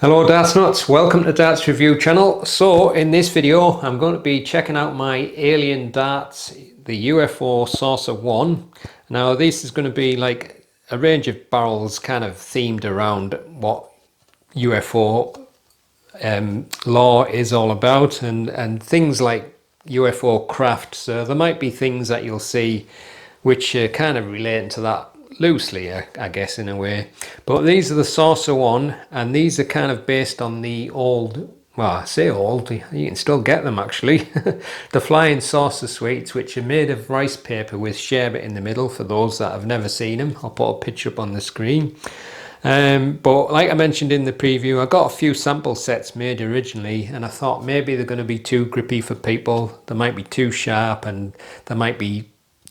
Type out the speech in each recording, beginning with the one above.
Hello Darts Nutz, welcome to Darts Review channel. So in this video I'm going to be checking out my alien darts, the UFO Saucer 1. Now this is going to be like a range of barrels kind of themed around what UFO lore is all about and things like UFO craft. So there might be things that you'll see which kind of relate to that loosely, I guess, in a way. But these are the Saucer 1, and these are kind of based on the old, well, I say old, you can still get them actually, the flying saucer sweets, which are made of rice paper with sherbet in the middle. For those that have never seen them, I'll put a picture up on the screen. But like I mentioned in the preview, I got a few sample sets made originally, and I thought maybe they're going to be too grippy for people. They might be too sharp and they might be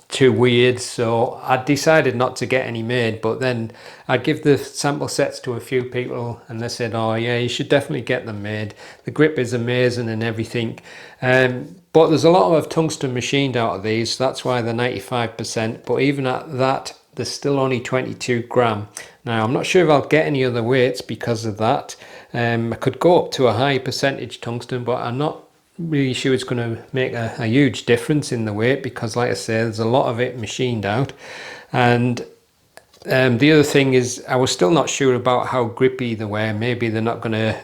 too weird, so I decided not to get any made. But then I'd give the sample sets to a few people and they said, oh yeah, you should definitely get them made. The grip is amazing and everything, but there's a lot of tungsten machined out of these, so that's why they're 95%. But even at that, they're still only 22 gram. Now I'm not sure if I'll get any other weights because of that. I could go up to a high percentage tungsten, but I'm not really sure it's going to make a huge difference in the weight, because like I say, there's a lot of it machined out. And the other thing is, I was still not sure about how grippy they were. Maybe they're not going to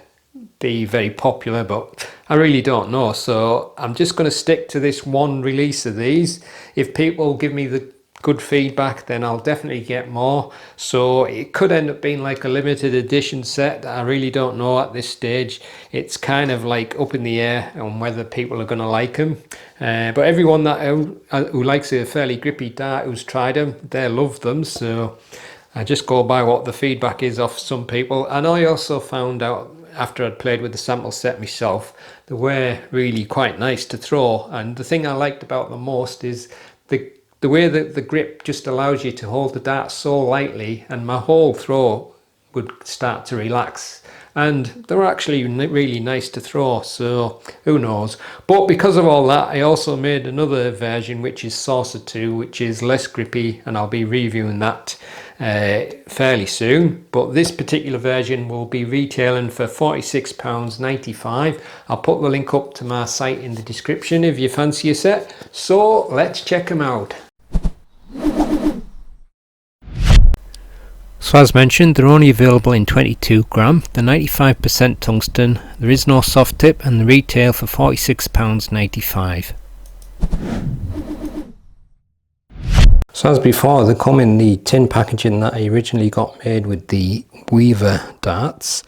be very popular, but I really don't know. So I'm just going to stick to this one release of these. If people give me the good feedback, then I'll definitely get more. So it could end up being like a limited edition set. I really don't know at this stage. It's kind of like up in the air on whether people are going to like them. But everyone that who likes a fairly grippy dart, who's tried them, they love them. So I just go by what the feedback is off some people. And I also found out, after I'd played with the sample set myself, they were really quite nice to throw. And the thing I liked about them most is the way that the grip just allows you to hold the dart so lightly, and my whole throw would start to relax. And they were actually really nice to throw, so who knows. But because of all that, I also made another version, which is Saucer 2, which is less grippy, and I'll be reviewing that fairly soon. But this particular version will be retailing for £46.95. I'll put the link up to my site in the description if you fancy a set. So let's check them out. So as mentioned, they're only available in 22 gram, they're 95% tungsten, there is no soft tip, and the retail for £46.95. So as before, they come in the tin packaging that I originally got made with the Weaver darts.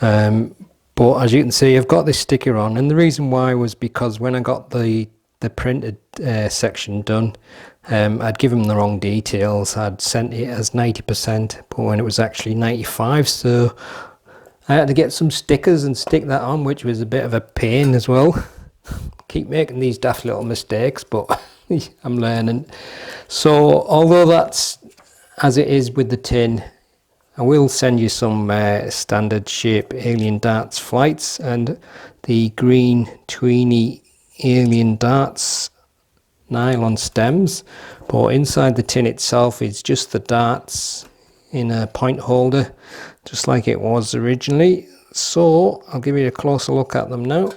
But as you can see, I've got this sticker on, and the reason why was because when I got the printed section done, I'd given them the wrong details. I'd sent it as 90%, but when it was actually 95, so I had to get some stickers and stick that on, which was a bit of a pain as well. Keep making these daft little mistakes, but I'm learning. So although that's as it is with the tin, I will send you some standard shape alien darts flights and the green tweeny alien darts nylon stems. But inside the tin itself is just the darts in a point holder, just like it was originally. So I'll give you a closer look at them now.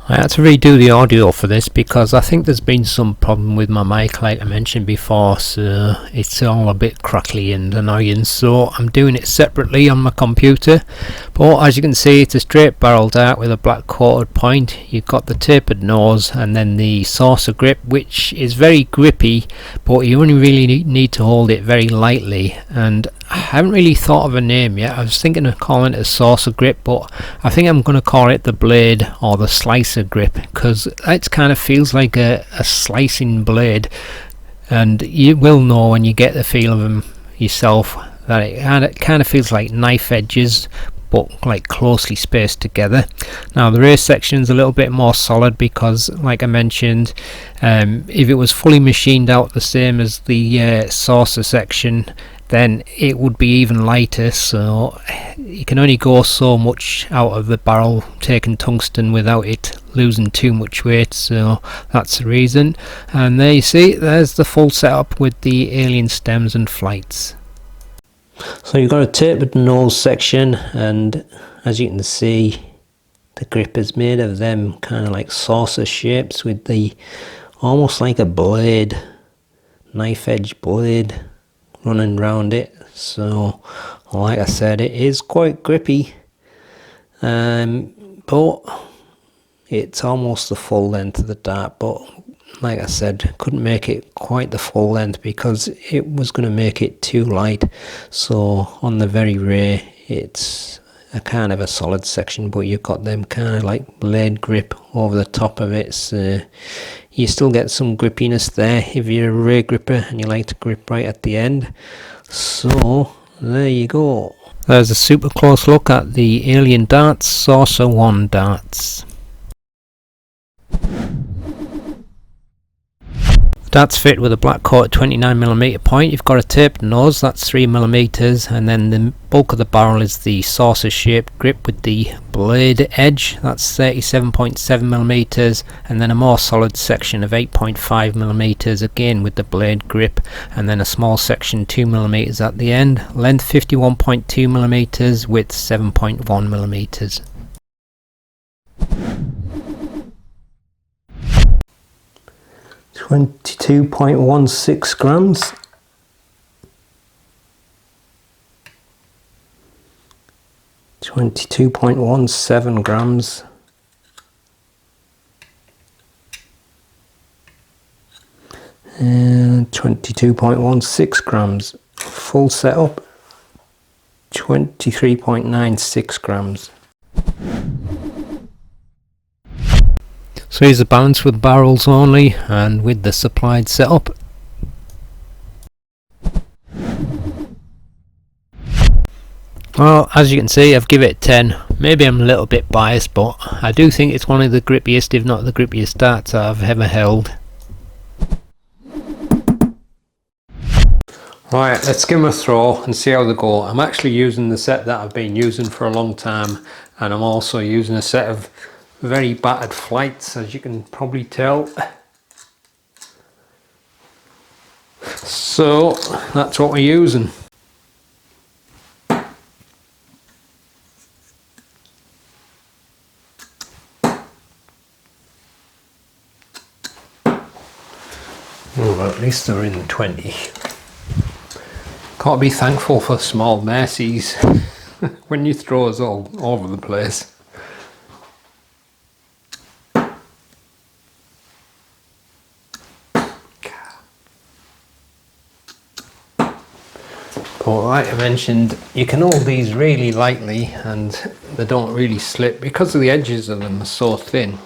I had to redo the audio for this because I think there's been some problem with my mic, like I mentioned before, so it's all a bit crackly and annoying. So I'm doing it separately on my computer. But as you can see, it's a straight barrel dart with a black coated point. You've got the tapered nose and then the saucer grip, which is very grippy, but you only really need to hold it very lightly. And I haven't really thought of a name yet. I was thinking of calling it a saucer grip, but I think I'm going to call it the blade or the slicer grip, because it kind of feels like a slicing blade, and you will know when you get the feel of them yourself that it kind of feels like knife edges, but like closely spaced together. Now the rear section is a little bit more solid because, like I mentioned, if it was fully machined out the same as the saucer section, then it would be even lighter. So you can only go so much out of the barrel taking tungsten without it losing too much weight, so that's the reason. And there you see, there's the full setup with the alien stems and flights. So you've got a tapered nose section, and as you can see, the grip is made of them kind of like saucer shapes with the almost like a blade, knife edge blade running round it. So like I said, it is quite grippy, but it's almost the full length of the dart. But like I said, couldn't make it quite the full length because it was going to make it too light. So on the very rear, it's a kind of a solid section, but you've got them kind of like blade grip over the top of it. So you still get some grippiness there if you're a rear gripper and you like to grip right at the end. So there you go. There's a super close look at the Alien Darts Saucer 1 darts. Darts fit with a black coated 29mm point. You've got a taped nose, that's 3mm, and then the bulk of the barrel is the saucer shaped grip with the blade edge, that's 37.7mm, and then a more solid section of 8.5mm again with the blade grip, and then a small section 2mm at the end, length 51.2mm, width 7.1mm. 22.16 grams. $22.17 grams. And 22.16 grams. Full setup. 23.96 grams. So here's the balance with barrels only and with the supplied setup. Well, as you can see, I've given it 10. Maybe I'm a little bit biased, but I do think it's one of the grippiest, if not the grippiest darts I've ever held. Right, let's give them a throw and see how they go. I'm actually using the set that I've been using for a long time, and I'm also using a set of very battered flights, as you can probably tell. So that's what we're using. Well, at least they're in 20. Can't be thankful for small mercies when you throw us all over the place. But like I mentioned, you can hold these really lightly and they don't really slip because of the edges of them are so thin.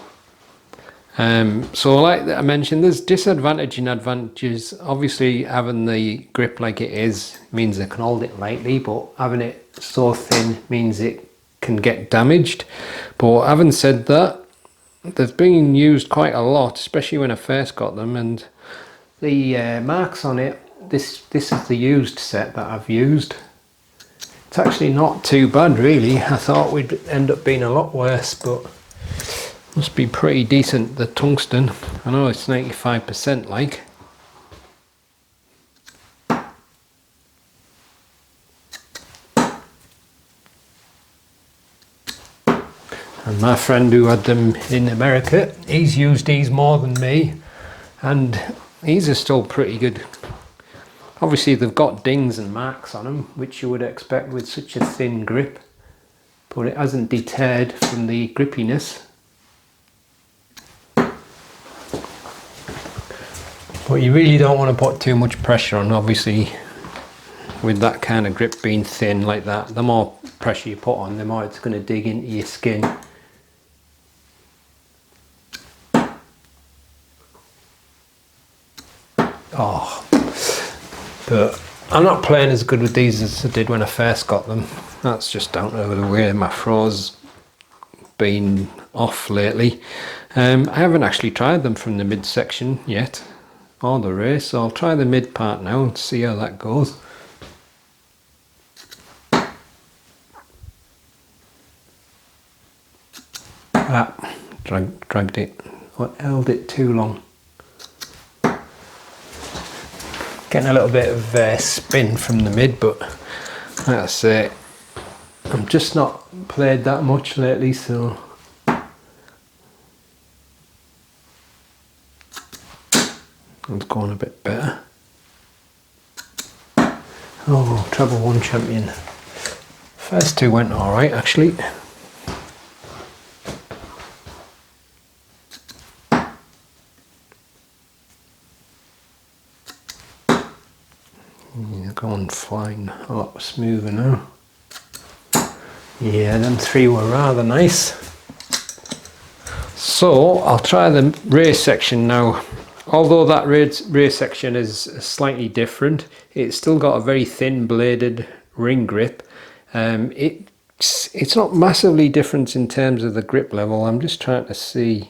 So like I mentioned, there's disadvantage and advantages. Obviously having the grip like it is means I can hold it lightly, but having it so thin means it can get damaged. But having said that, they've been used quite a lot, especially when I first got them, and the marks on it, this is the used set that I've used. It's actually not too bad really. I thought we'd end up being a lot worse, but must be pretty decent. The tungsten, I know it's 95% like. And my friend who had them in America, he's used these more than me, and these are still pretty good. Obviously they've got dings and marks on them, which you would expect with such a thin grip, but it hasn't deterred from the grippiness. But you really don't want to put too much pressure on, obviously, with that kind of grip being thin like that. The more pressure you put on, the more it's going to dig into your skin. Oh, but I'm not playing as good with these as I did when I first got them. That's just down to the way my throw's been off lately. I haven't actually tried them from the midsection yet, or the rear, so I'll try the mid part now and see how that goes. Dragged it, or held it too long. Getting a little bit of spin from the mid, but like I say, I'm just not played that much lately, so it's going a bit better. Oh, treble one champion. First two went alright actually. You're going flying a lot smoother now. Yeah, them three were rather nice. So I'll try the race section now. Although that race section is slightly different, it's still got a very thin bladed ring grip. It's not massively different in terms of the grip level. I'm just trying to see.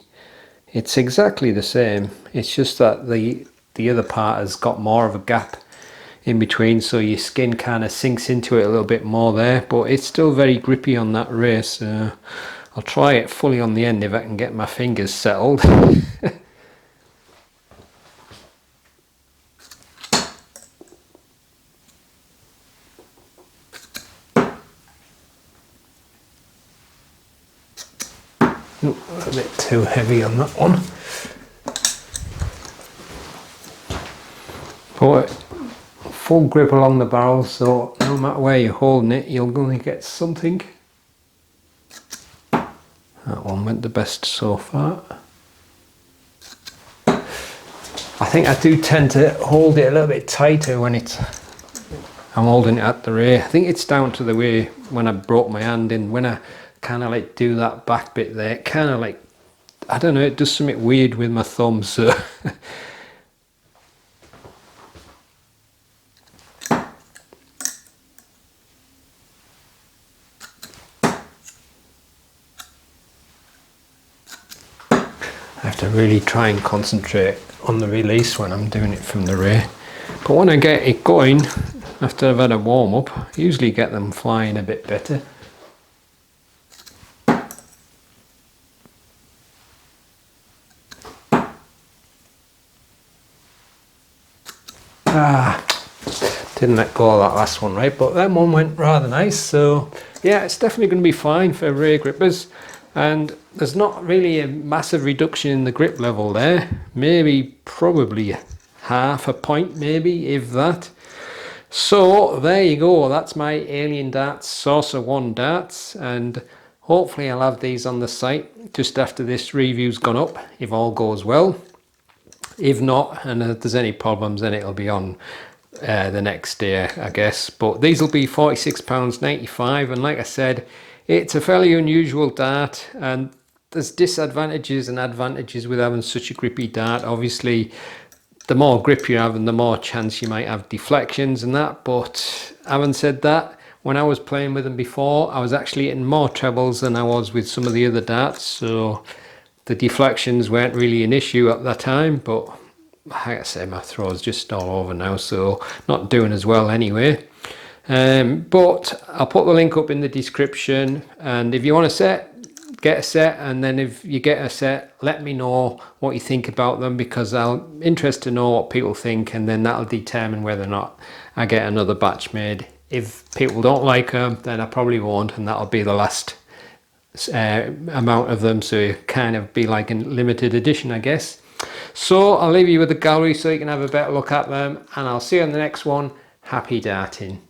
It's exactly the same. It's just that the other part has got more of a gap in between, so your skin kind of sinks into it a little bit more there, but it's still very grippy on that race. I'll try it fully on the end if I can get my fingers settled. A bit too heavy on that one. But full grip along the barrel, so no matter where you're holding it, you're going to get something. That one went the best so far. I think I do tend to hold it a little bit tighter when I'm holding it at the rear. I think it's down to the way when I broke my hand in, when I kind of like do that back bit there, it kind of like, I don't know, it does something weird with my thumb, so I have to really try and concentrate on the release when I'm doing it from the rear. But when I get it going, after I've had a warm up, I usually get them flying a bit better. Didn't let go of that last one right, but that one went rather nice. So yeah, it's definitely going to be fine for rear grippers. And there's not really a massive reduction in the grip level there. Maybe probably half a point, maybe, if that. So there you go. That's my Alien Darts Saucer 1 darts. And hopefully I'll have these on the site just after this review's gone up, if all goes well. If not, and if there's any problems, then it'll be on the next day, I guess. But these will be £46.95, and like I said, it's a fairly unusual dart, and there's disadvantages and advantages with having such a grippy dart. Obviously, the more grip you have and the more chance you might have deflections and that, but having said that, when I was playing with them before, I was actually hitting more trebles than I was with some of the other darts, so the deflections weren't really an issue at that time. But like I say, my throw's just all over now, so not doing as well anyway. But I'll put the link up in the description, and if you want a set, get a set, and then if you get a set, let me know what you think about them, because I'm interested to know what people think, and then that'll determine whether or not I get another batch made. If people don't like them, then I probably won't, and that'll be the last amount of them, so you kind of be like a limited edition, I guess. So I'll leave you with the gallery so you can have a better look at them, and I'll see you on the next one. Happy darting.